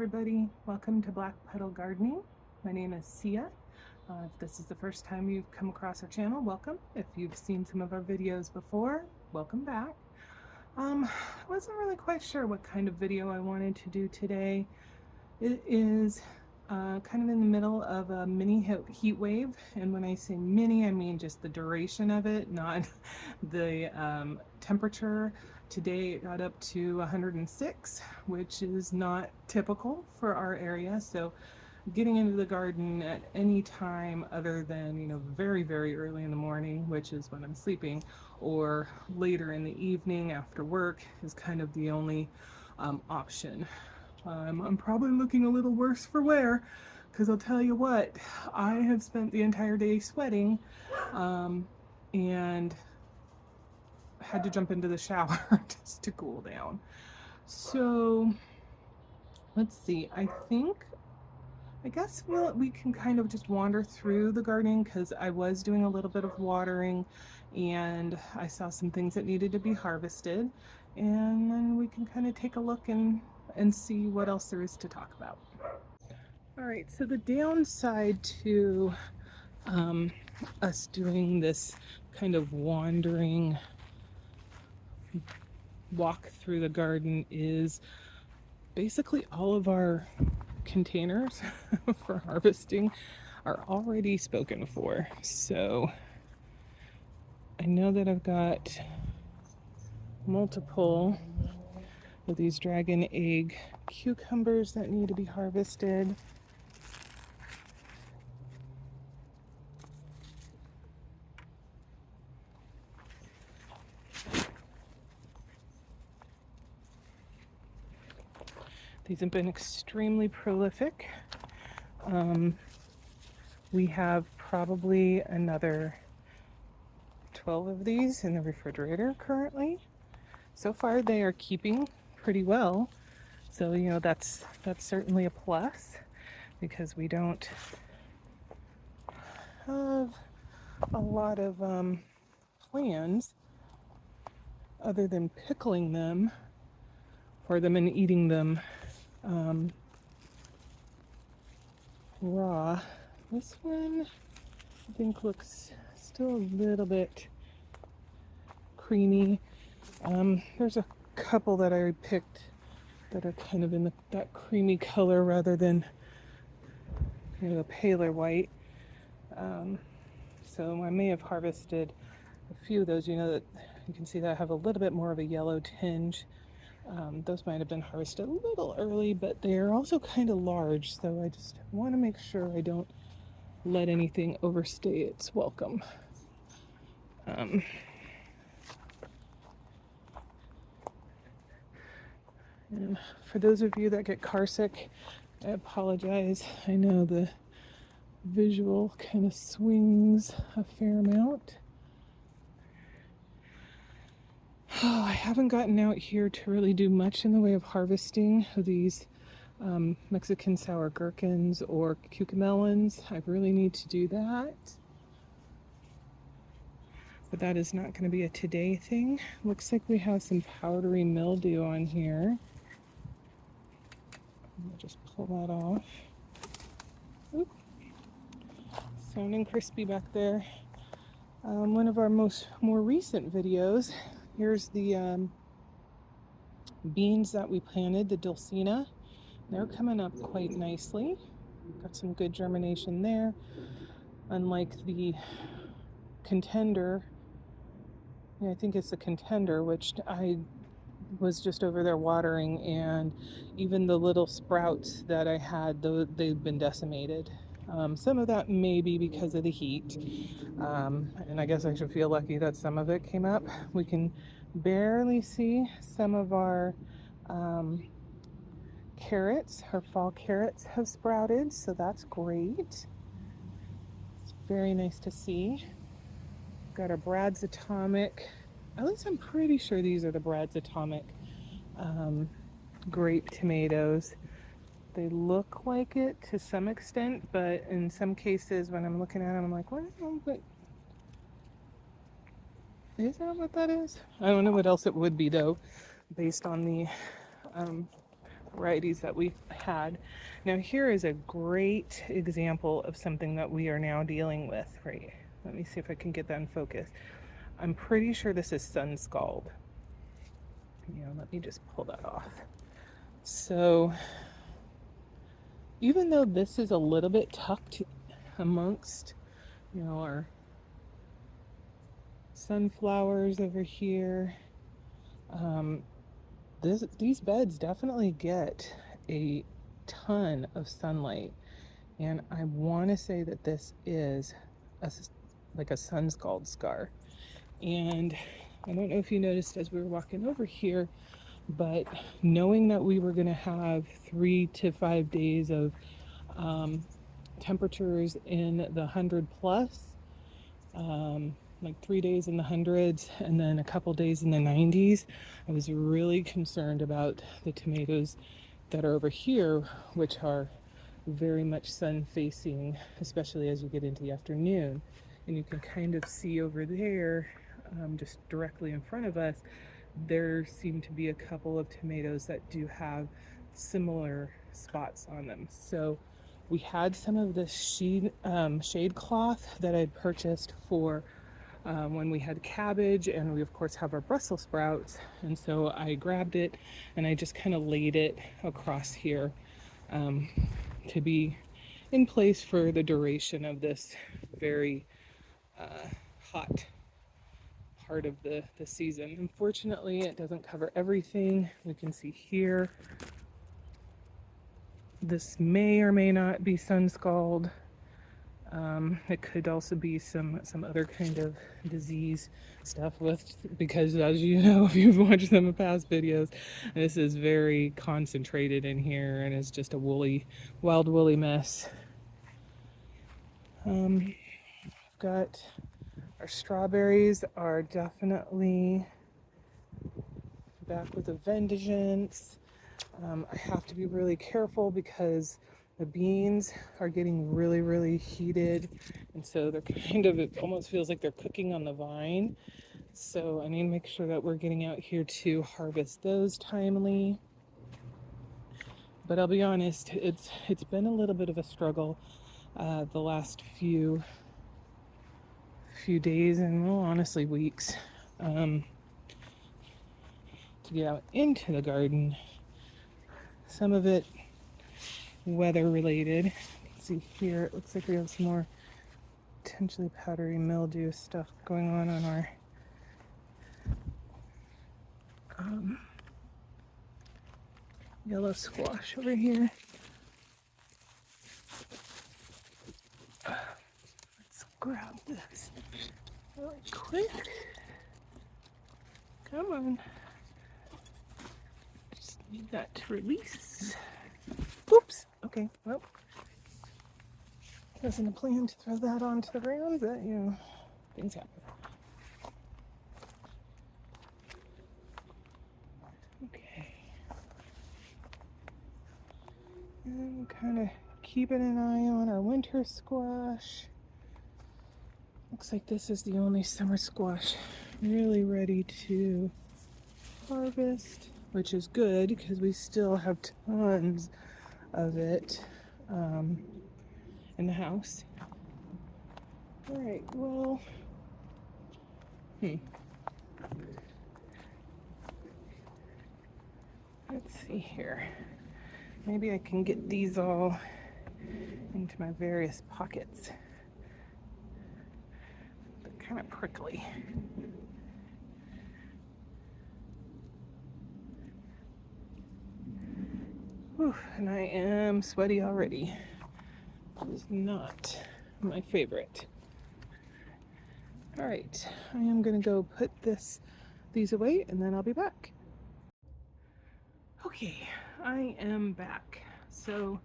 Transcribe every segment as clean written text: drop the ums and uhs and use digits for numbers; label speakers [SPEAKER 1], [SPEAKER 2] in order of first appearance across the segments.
[SPEAKER 1] everybody, welcome to Black Petal Gardening. My name is Sia. If this is the first time you've come across our channel, welcome. If you've seen some of our videos before, welcome back. I wasn't really quite sure what kind of video I wanted to do today. It is kind of in the middle of a mini heat wave, and when I say mini, I mean just the duration of it, not the temperature. Today it got up to 106, which is not typical for our area, so getting into the garden at any time other than very, very early in the morning, which is when I'm sleeping, or later in the evening after work is kind of the only option. I'm probably looking a little worse for wear, because I'll tell you what, I have spent the entire day sweating and had to jump into the shower just to cool down. So let's see, I guess we can kind of just wander through the gardening, because I was doing a little bit of watering and I saw some things that needed to be harvested, and then we can kind of take a look and see what else there is to talk about. All right, so the downside to us doing this kind of wandering walk through the garden is basically all of our containers for harvesting are already spoken for. So I know that I've got multiple of these dragon egg cucumbers that need to be harvested. These have been extremely prolific. We have probably another 12 of these in the refrigerator currently. So far they are keeping pretty well, so that's certainly a plus, because we don't have a lot of plans other than pickling them or them and eating them raw. This one I think looks still a little bit creamy. There's a couple that I picked that are kind of in that creamy color rather than a paler white. So I may have harvested a few of those, that you can see that have a little bit more of a yellow tinge. Those might have been harvested a little early, but they're also kind of large, so I just want to make sure I don't let anything overstay its welcome. And for those of you that get car sick, I apologize. I know the visual kind of swings a fair amount. Oh, I haven't gotten out here to really do much in the way of harvesting these Mexican sour gherkins or cucamelons. I really need to do that, but that is not going to be a today thing. Looks like we have some powdery mildew on here. I'll just pull that off. Oop. Sounding crispy back there. One of our more recent videos. Here's the beans that we planted, the Dulcina. They're coming up quite nicely. Got some good germination there. Unlike the Contender, I think it's the Contender, which I was just over there watering, and even the little sprouts that I had, they've been decimated. Some of that may be because of the heat, and I guess I should feel lucky that some of it came up. We can barely see some of our carrots. Our fall carrots have sprouted, so that's great. It's very nice to see. Got our Brad's Atomic. At least I'm pretty sure these are the Brad's Atomic grape tomatoes. They look like it to some extent, but in some cases when I'm looking at them, I'm like, what? But is that what that is? I don't know what else it would be though, based on the varieties that we've had. Now here is a great example of something that we are now dealing with. Right, let me see if I can get that in focus. I'm pretty sure this is sun scald. Let me just pull that off. So even though this is a little bit tucked amongst our sunflowers over here, these beds definitely get a ton of sunlight, and I want to say that this is like a sun scald scar. And I don't know if you noticed as we were walking over here, but knowing that we were going to have 3 to 5 days of temperatures in the 100 plus, like 3 days in the hundreds and then a couple days in the 90s, I was really concerned about the tomatoes that are over here, which are very much sun facing, especially as you get into the afternoon. And you can kind of see over there, just directly in front of us, there seem to be a couple of tomatoes that do have similar spots on them. So we had some of this shade cloth that I'd purchased for when we had cabbage, and we of course have our Brussels sprouts. And so I grabbed it and I just kind of laid it across here to be in place for the duration of this very hot part of the season. Unfortunately, it doesn't cover everything. We can see here, this may or may not be sun scald. It could also be some other kind of disease stuff because as you know, if you've watched some of past videos, this is very concentrated in here and it's just a wild woolly mess. Got our strawberries are definitely back with a vengeance. I have to be really careful because the beans are getting really, really heated, and so they're it almost feels like they're cooking on the vine. So I need to make sure that we're getting out here to harvest those timely. But I'll be honest, it's been a little bit of a struggle the last few days and, well, honestly, weeks, to get out into the garden. Some of it weather related. You can see here it looks like we have some more potentially powdery mildew stuff going on our yellow squash over here. Let's grab this really quick. Come on. Just need that to release. Oops. Okay. Well, wasn't a plan to throw that onto the ground, but things happen. Okay. And kind of keeping an eye on our winter squash. Looks like this is the only summer squash really ready to harvest, which is good because we still have tons of it in the house. All right, well, let's see here. Maybe I can get these all into my various pockets. They're kind of prickly. Whew, and I am sweaty already. It's not my favorite. All right, I am gonna go put these away and then I'll be back. Okay, I am back. So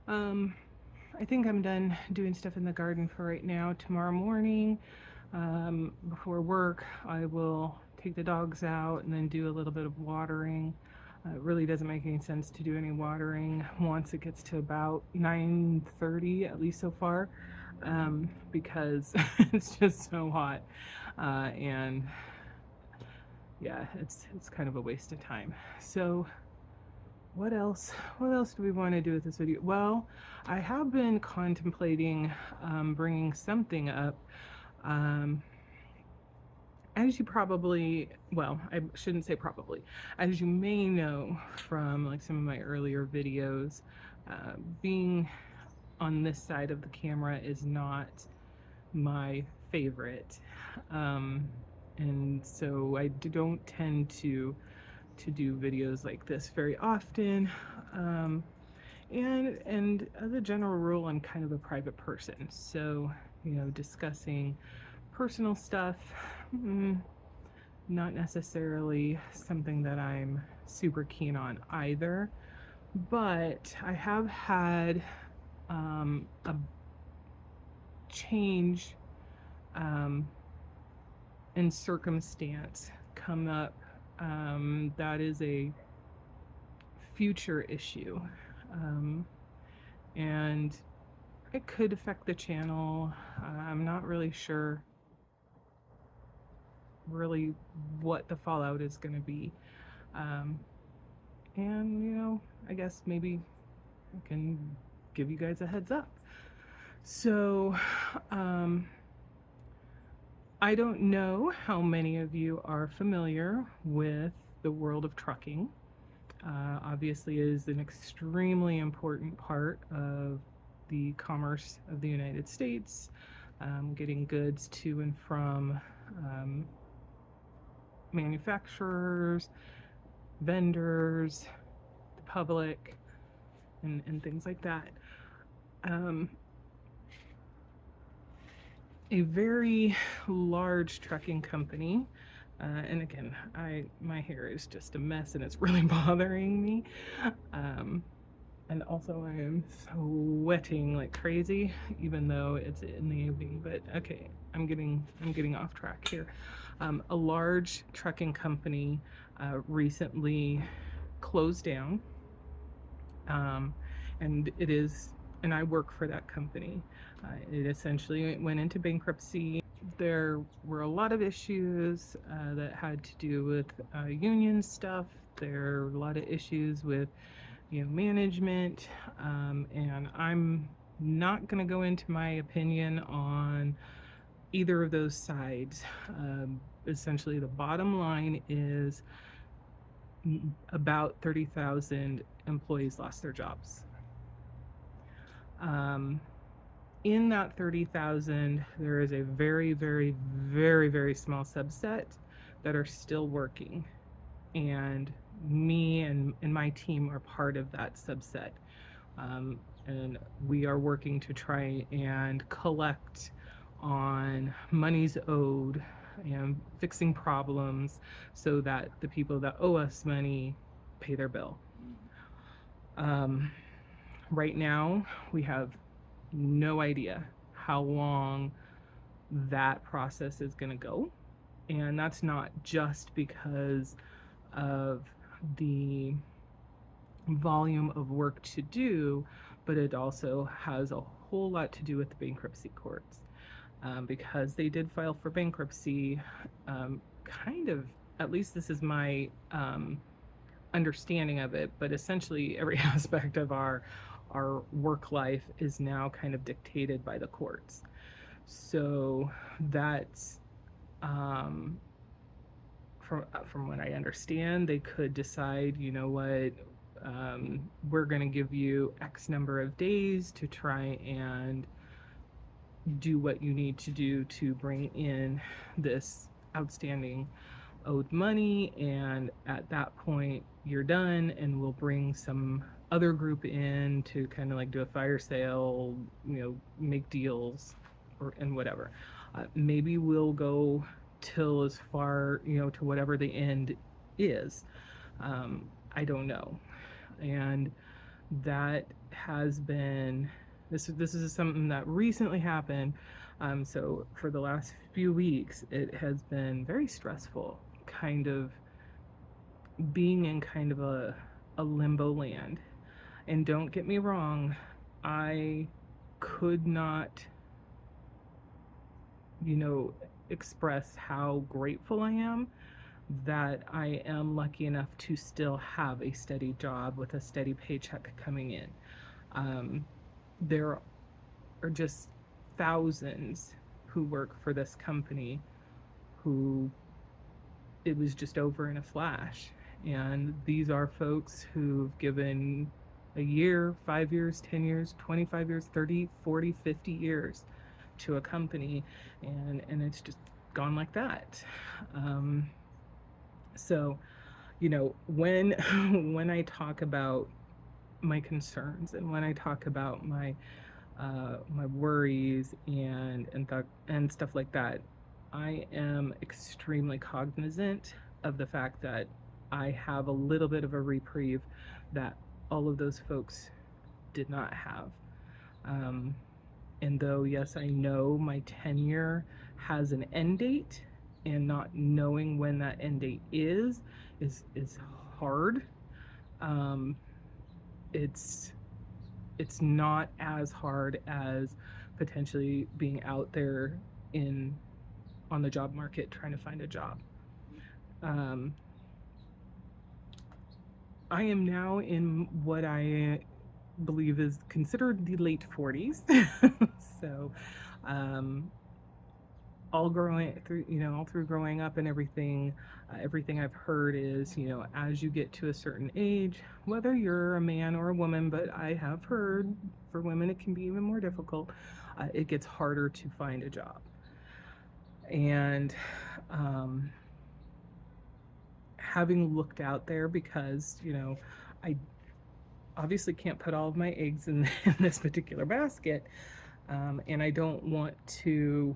[SPEAKER 1] I think I'm done doing stuff in the garden for right now. Tomorrow morning, before work, I will take the dogs out and then do a little bit of watering. It really doesn't make any sense to do any watering once it gets to about 9:30, at least so far, because it's just so hot, and yeah, it's kind of a waste of time. So what else do we want to do with this video? Well, I have been contemplating bringing something up. Um, as you probably, well, I shouldn't say probably, as you may know from like some of my earlier videos, being on this side of the camera is not my favorite. Um, and so I don't tend to do videos like this very often. And as a general rule, I'm kind of a private person. So, discussing personal stuff, not necessarily something that I'm super keen on either. But I have had a change in circumstance come up that is a future issue. And it could affect the channel. I'm not really sure really what the fallout is going to be. And I guess maybe I can give you guys a heads up. So, I don't know how many of you are familiar with the world of trucking. Obviously, it is an extremely important part of the commerce of the United States, getting goods to and from manufacturers, vendors, the public, and things like that. A very large trucking company, and again, my hair is just a mess and it's really bothering me. And also I am sweating like crazy, even though it's in the evening. But okay, I'm getting off track here. A large trucking company recently closed down, and I work for that company. It essentially went into bankruptcy. There were a lot of issues that had to do with union stuff. There were a lot of issues with management, and I'm not going to go into my opinion on either of those sides. Essentially, the bottom line is about 30,000 employees lost their jobs. In that 30,000, there is a very, very, very, very small subset that are still working. And me and my team are part of that subset. And we are working to try and collect on monies owed and fixing problems so that the people that owe us money pay their bill. Right now, we have no idea how long that process is going to go. And that's not just because of the volume of work to do, but it also has a whole lot to do with the bankruptcy courts. Because they did file for bankruptcy, kind of, at least this is my understanding of it, but essentially every aspect of our work life is now kind of dictated by the courts. So that's from what I understand, they could decide, you know what, we're going to give you X number of days to try and do what you need to do to bring in this outstanding owed money, and at that point you're done, and we'll bring some other group in to kind of like do a fire sale, make deals, and whatever. Maybe we'll go till as far, to whatever the end is. I don't know. And that has been, this is something that recently happened. So for the last few weeks, it has been very stressful, kind of being in kind of a limbo land. And don't get me wrong, I could not, express how grateful I am that I am lucky enough to still have a steady job with a steady paycheck coming in. There are just thousands who work for this company who it was just over in a flash. And these are folks who've given a year, 5 years, 10 years, 25 years, 30, 40, 50 years to a company, and it's just gone like that. So, when when I talk about my concerns and when I talk about my worries and stuff like that, I am extremely cognizant of the fact that I have a little bit of a reprieve that all of those folks did not have. Um, and though, yes, I know my tenure has an end date, and not knowing when that end date is hard. Um, it's it's not as hard as potentially being out there in on the job market trying to find a job. Um, I am now in what I believe is considered the late 40s. So, um, all growing through, all through growing up and everything, everything I've heard is, as you get to a certain age, whether you're a man or a woman, but I have heard for women it can be even more difficult, it gets harder to find a job. And having looked out there, because, I obviously can't put all of my eggs in this particular basket, and I don't want to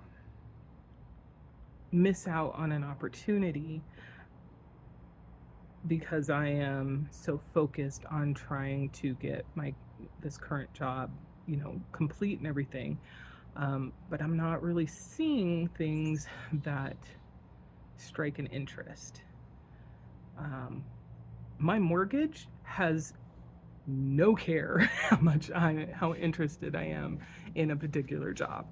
[SPEAKER 1] miss out on an opportunity because I am so focused on trying to get this current job, complete and everything. But I'm not really seeing things that strike an interest. My mortgage has no care how interested I am in a particular job.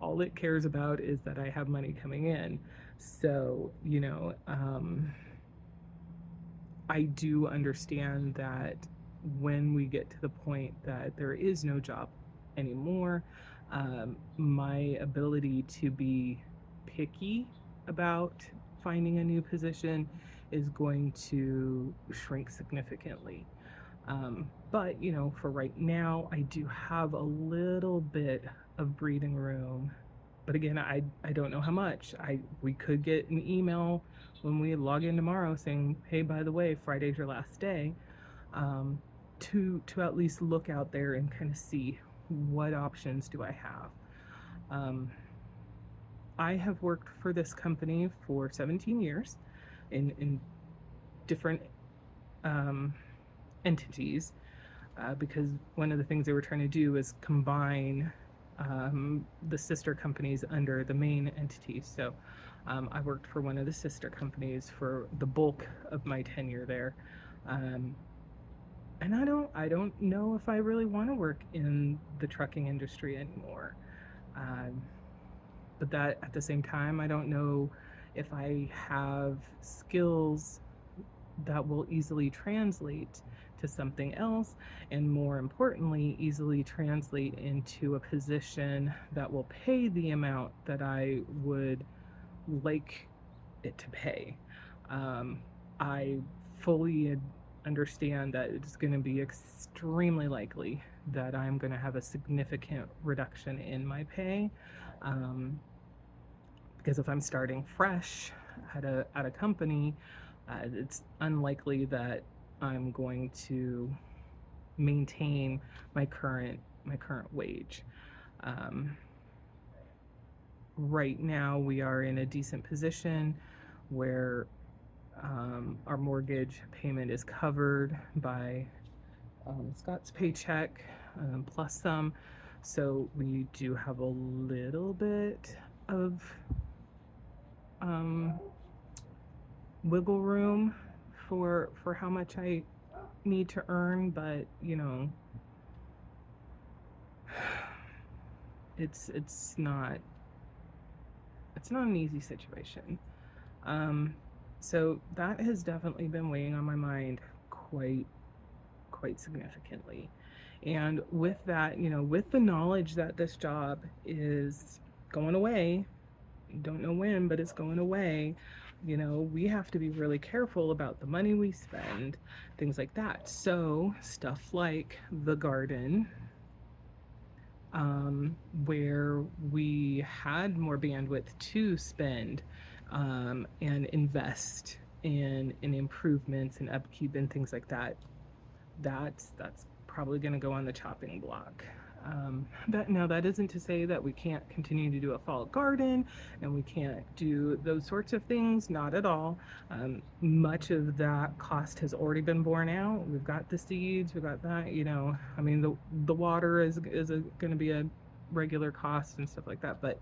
[SPEAKER 1] All it cares about is that I have money coming in. So, I do understand that when we get to the point that there is no job anymore, my ability to be picky about finding a new position is going to shrink significantly. But, for right now, I do have a little bit of breathing room. But again, I don't know how much. We could get an email when we log in tomorrow saying, hey, by the way, Friday's your last day, to at least look out there and kind of see what options do I have. I have worked for this company for 17 years in different entities, because one of the things they were trying to do is combine the sister companies under the main entity. So I worked for one of the sister companies for the bulk of my tenure there. And I don't know if I really want to work in the trucking industry anymore. But that at the same time, I don't know if I have skills that will easily translate to something else, and more importantly, easily translate into a position that will pay the amount that I would like it to pay. I fully understand that it's going to be extremely likely that I'm going to have a significant reduction in my pay, because if I'm starting fresh at a company, it's unlikely that I'm going to maintain my current wage. Right now, we are in a decent position where our mortgage payment is covered by Scott's paycheck, plus some. So we do have a little bit of wiggle room for how much I need to earn, but it's not an easy situation. So that has definitely been weighing on my mind quite significantly. And with that, with the knowledge that this job is going away, don't know when, but it's going away, we have to be really careful about the money we spend, things like that. So, stuff like the garden, where we had more bandwidth to spend and invest in improvements and upkeep and things like that, that's probably going to go on the chopping block. That isn't to say that we can't continue to do a fall garden and we can't do those sorts of things. Not at all. Much of that cost has already been borne out. We've got the seeds, we've got that. I mean, the water is going to be a regular cost and stuff like that. But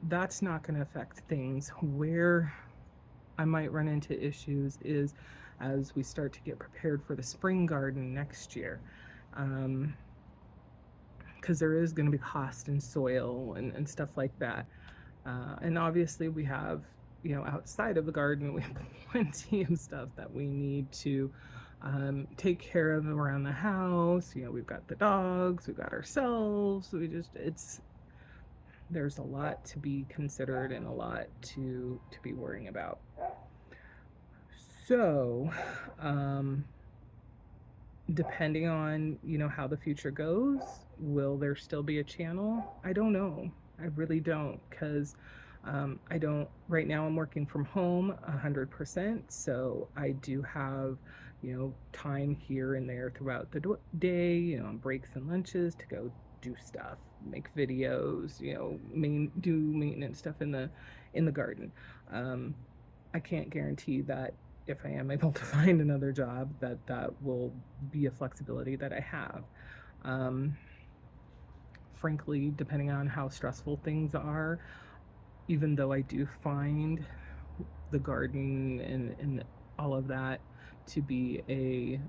[SPEAKER 1] that's not going to affect things. Where I might run into issues is as we start to get prepared for the spring garden next year. Because there is going to be cost in soil and stuff like that. And obviously, we have, outside of the garden, we have plenty of stuff that we need to take care of around the house. We've got the dogs, we've got ourselves. There's a lot to be considered and a lot to be worrying about. So, depending on, how the future goes, will there still be a channel? I don't know. I really don't, because I don't, right now I'm working from home 100%. So I do have, time here and there throughout the day, on breaks and lunches to go do stuff, make videos, do maintenance stuff in the garden. I can't guarantee that if I am able to find another job, that will be a flexibility that I have. Frankly, depending on how stressful things are, even though I do find the garden and all of that to be a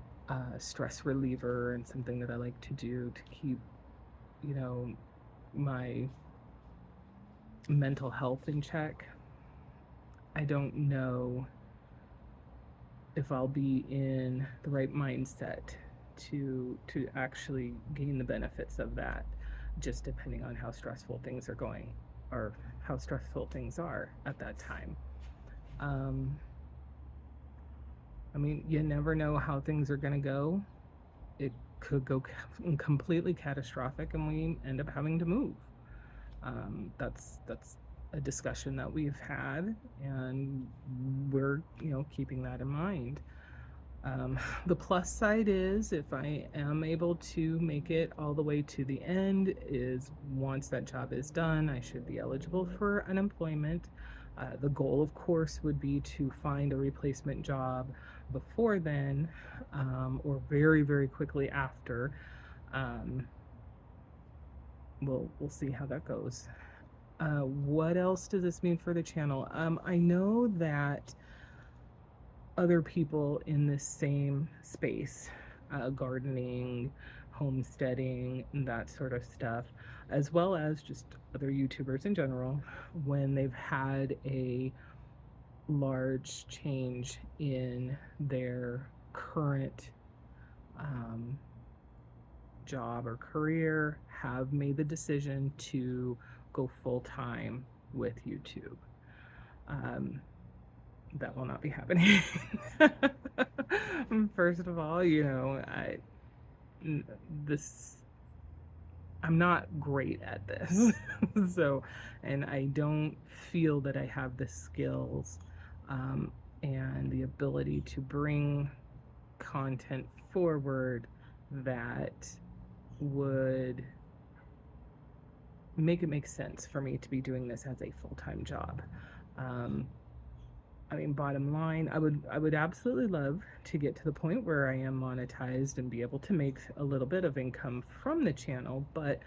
[SPEAKER 1] stress reliever and something that I like to do to keep, my mental health in check, I don't know if I'll be in the right mindset to actually gain the benefits of that, just depending on how stressful things are going or how stressful things are at that time. I mean, you never know how things are going to go. It could go completely catastrophic and we end up having to move. That's a discussion that we've had, and we're keeping that in mind. The plus side is, if I am able to make it all the way to the end, is once that job is done, I should be eligible for unemployment. The goal, of course, would be to find a replacement job before then, or very, very quickly after. We'll see how that goes. What else does this mean for the channel? I know that other people in this same space, gardening, homesteading, and that sort of stuff, as well as just other YouTubers in general, when they've had a large change in their current job or career, have made the decision to go full-time with YouTube. That will not be happening. First of all, I'm not great at this. So, and I don't feel that I have the skills and the ability to bring content forward that would make it make sense for me to be doing this as a full-time job. I mean, bottom line, I would absolutely love to get to the point where I am monetized and be able to make a little bit of income from the channel, but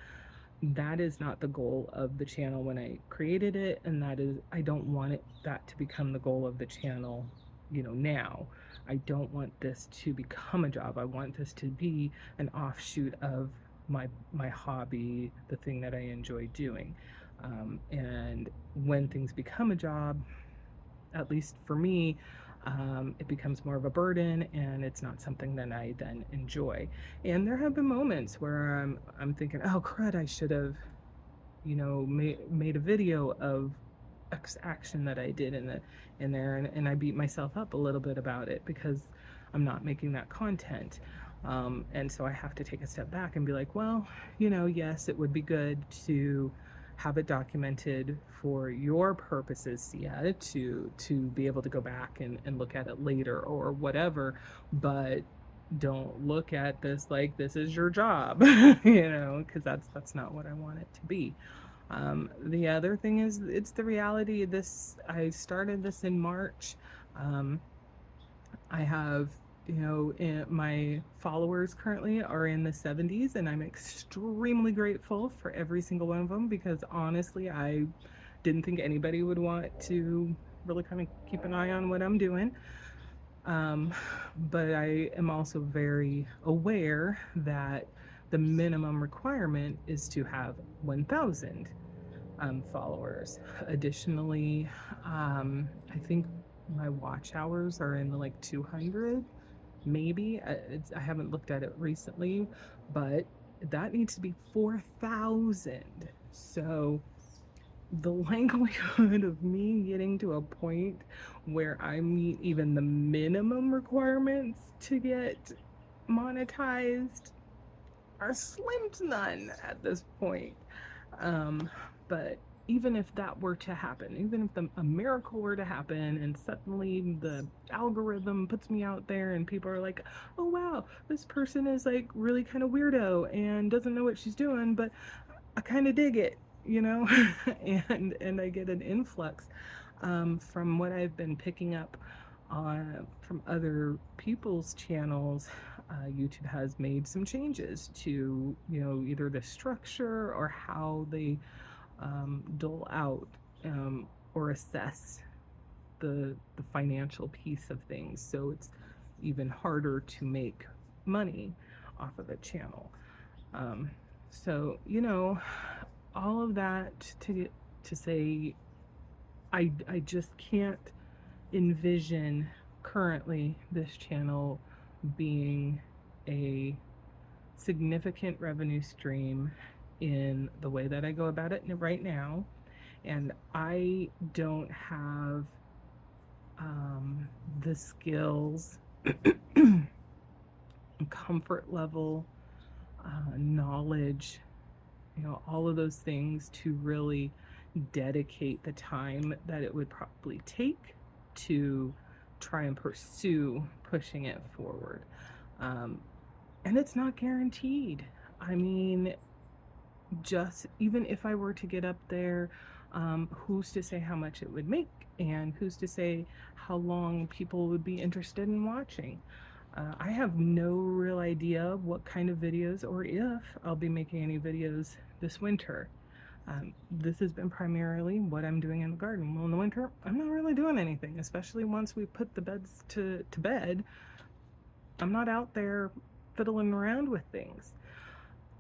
[SPEAKER 1] that is not the goal of the channel when I created it, and I don't want that to become the goal of the channel, now. I don't want this to become a job. I want this to be an offshoot of my hobby, the thing that I enjoy doing. And when things become a job, at least for me, it becomes more of a burden, and it's not something that I then enjoy. And there have been moments where I'm thinking, oh crud, I should have, made a video of X action that I did in there, and I beat myself up a little bit about it because I'm not making that content. And so I have to take a step back and be like, well, yes, it would be good to have it documented for your purposes, Sia, to be able to go back and look at it later or whatever, but don't look at this like this is your job, because that's not what I want it to be. The other thing is, it's the reality. I started this in March. Um, I have, my followers currently are in the 70s, and I'm extremely grateful for every single one of them because honestly, I didn't think anybody would want to really kind of keep an eye on what I'm doing. Um, but I am also very aware that the minimum requirement is to have 1,000 followers. Additionally, I think my watch hours are in the like 200, maybe. I haven't looked at it recently, but that needs to be 4,000. So the likelihood of me getting to a point where I meet even the minimum requirements to get monetized are slim to none at this point. But even if that were to happen, even if a miracle were to happen and suddenly the algorithm puts me out there and people are like, oh wow, this person is like really kind of weirdo and doesn't know what she's doing, but I kind of dig it, and I get an influx from what I've been picking up from other people's channels. YouTube has made some changes to, either the structure or how they dole out or assess the financial piece of things. So it's even harder to make money off of a channel. So, all of that to say, I just can't envision currently this channel being a significant revenue stream in the way that I go about it right now. And I don't have the skills, comfort level, knowledge, all of those things to really dedicate the time that it would probably take to try and pursue pushing it forward. And it's not guaranteed. I mean, just even if I were to get up there, who's to say how much it would make, and who's to say how long people would be interested in watching? I have no real idea what kind of videos or if I'll be making any videos this winter. This has been primarily what I'm doing in the garden. Well, in the winter, I'm not really doing anything, especially once we put the beds to bed. I'm not out there fiddling around with things.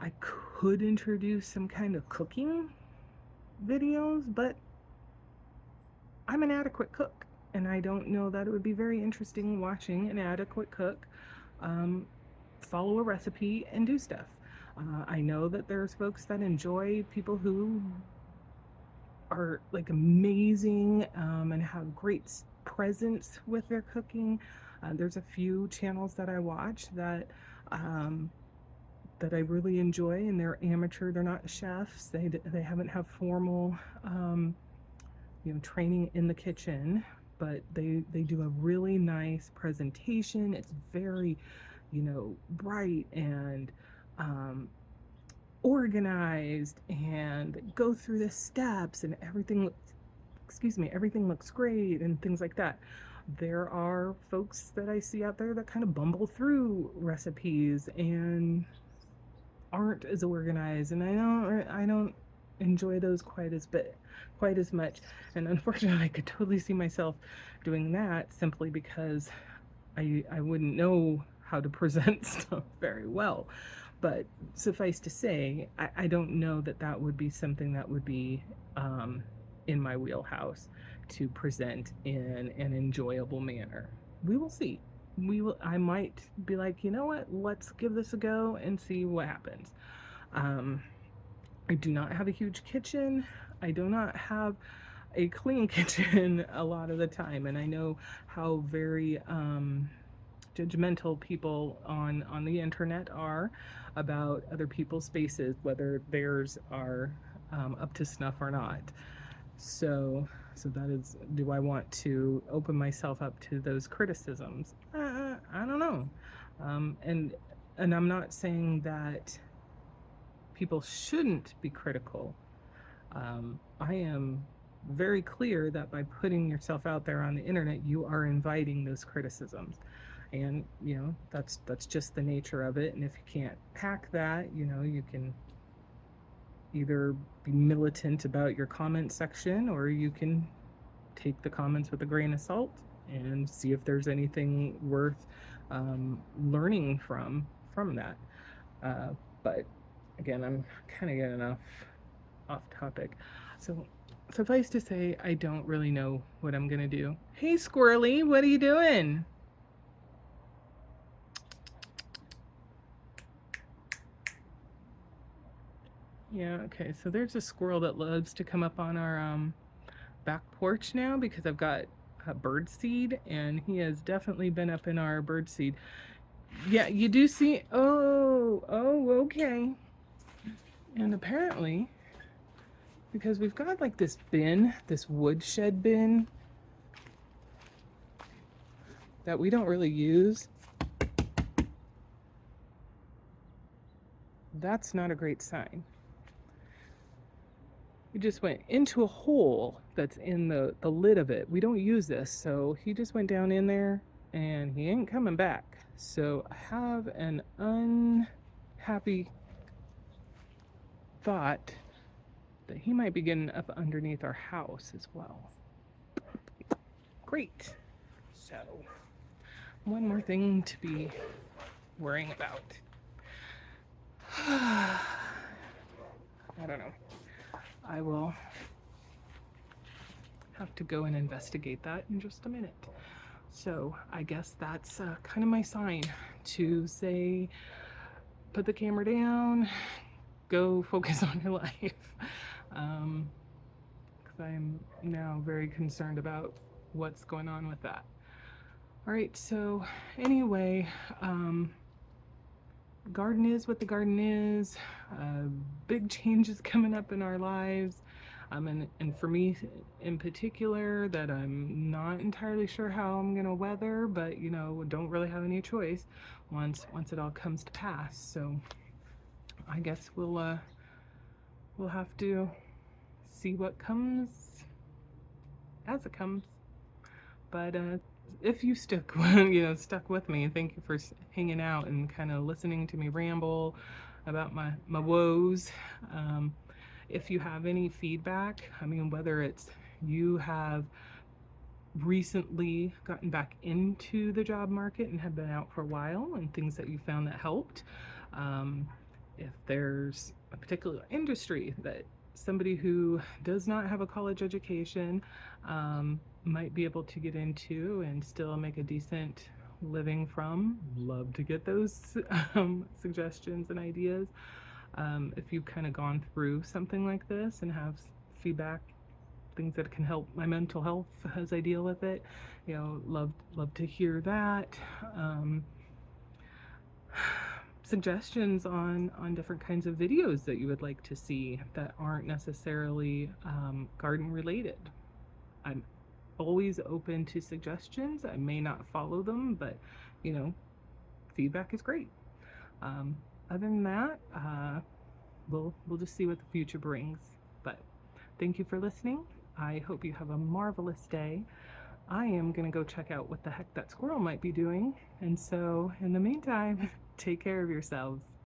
[SPEAKER 1] I could introduce some kind of cooking videos, but I'm an adequate cook, and I don't know that it would be very interesting watching an adequate cook follow a recipe and do stuff. I know that there's folks that enjoy people who are like amazing and have great presence with their cooking. There's a few channels that I watch that I really enjoy, and they're amateur. They're not chefs. They haven't have formal training in the kitchen, but they do a really nice presentation. It's very bright and organized, and go through the steps, and everything looks great and things like that. There are folks that I see out there that kind of bumble through recipes and aren't as organized, and I don't enjoy those quite as much. And unfortunately, I could totally see myself doing that simply because I wouldn't know how to present stuff very well. But suffice to say, I don't know that would be something that would be in my wheelhouse to present in an enjoyable manner. We will see. I might be like, you know what, let's give this a go and see what happens. I do not have a huge kitchen. I do not have a clean kitchen a lot of the time, and I know how very judgmental people on the internet are about other people's spaces, whether theirs are up to snuff or not. So that is, do I want to open myself up to those criticisms? I don't know. And I'm not saying that people shouldn't be critical. I am very clear that by putting yourself out there on the internet, you are inviting those criticisms. And that's just the nature of it. And if you can't hack that, you can either be militant about your comment section, or you can take the comments with a grain of salt and see if there's anything worth learning from that. But again, I'm kind of getting off topic. So suffice to say, I don't really know what I'm gonna do. Hey Squirrely, what are you doing? Yeah, okay, so there's a squirrel that loves to come up on our back porch now because I've got bird seed, and he has definitely been up in our bird seed. Yeah, you do see. Oh, okay. And apparently, because we've got like this bin, this woodshed bin that we don't really use, that's not a great sign. He just went into a hole that's in the lid of it. We don't use this, so he just went down in there and he ain't coming back. So I have an unhappy thought that he might be getting up underneath our house as well. Great. So one more thing to be worrying about. I don't know. I will have to go and investigate that in just a minute. So I guess that's kind of my sign to say, put the camera down, go focus on your life. Because I'm now very concerned about what's going on with that. All right, so anyway, garden is what the garden is. Big changes coming up in our lives. And for me in particular, that I'm not entirely sure how I'm gonna weather, but don't really have any choice once it all comes to pass. So I guess we'll have to see what comes as it comes. But if you stuck with me, thank you for hanging out and kind of listening to me ramble about my woes. If you have any feedback, whether it's you have recently gotten back into the job market and have been out for a while, and things that you found that helped, if there's a particular industry that somebody who does not have a college education might be able to get into and still make a decent living from, love to get those suggestions and ideas. If you've kind of gone through something like this and have feedback, things that can help my mental health as I deal with it, love to hear that. Suggestions on different kinds of videos that you would like to see that aren't necessarily garden related. I'm always open to suggestions. I may not follow them, but feedback is great. Other than that, we'll just see what the future brings. But thank you for listening. I hope you have a marvelous day. I am gonna go check out what the heck that squirrel might be doing. And so in the meantime, take care of yourselves.